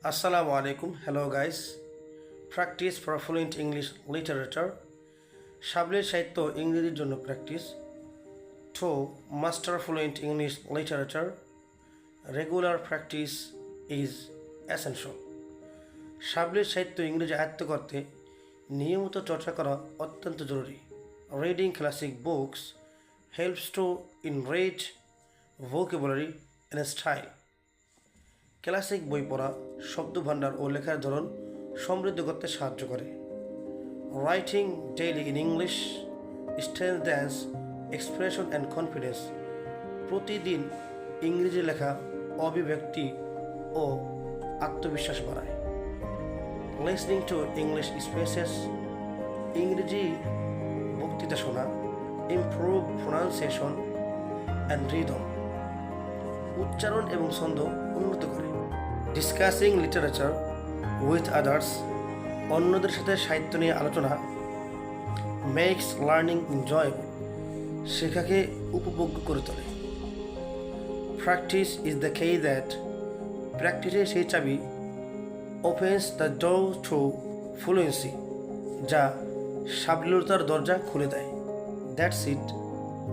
Assalamu alaikum. Hello guys. Practice for fluent English literature. সাবলীল সাহিত্য ইংরেজির জন্য practice. To master fluent English literature, regular practice is essential. সাবলীল সাহিত্য ইংরেজি আয়ত্ত করতে নিয়মিত চর্চা করা অত্যন্ত জরুরি। Reading classic books helps to enrich vocabulary and style. Classic বই পড়া শব্দভাণ্ডার ও লেখার ধরন সমৃদ্ধ করতে সাহায্য করে। Writing daily in English strengthens expression and confidence. প্রতিদিন ইংরেজি লেখা অভিব্যক্তি ও আত্মবিশ্বাস বাড়ায়। Listening to English speeches. ইংরেজি বক্তৃতা শোনা ইমপ্রুভ প্রোনাউন্সিয়েশন অ্যান্ড রিদম। উচ্চারণ এবং ছন্দ উন্নত করে। Discussing literature with others. অন্যদের সাথে সাহিত্য নিয়ে আলোচনা মেক্স লার্নিং এনজয়েবল। শেখাকে উপভোগ্য করে তোলে। প্র্যাকটিস ইজ দ্য কি দ্যাট। প্র্যাকটিসে সেই চাবি opens the door to fluency, যা সাবলীলতার দরজা খুলে দেয়। That's it.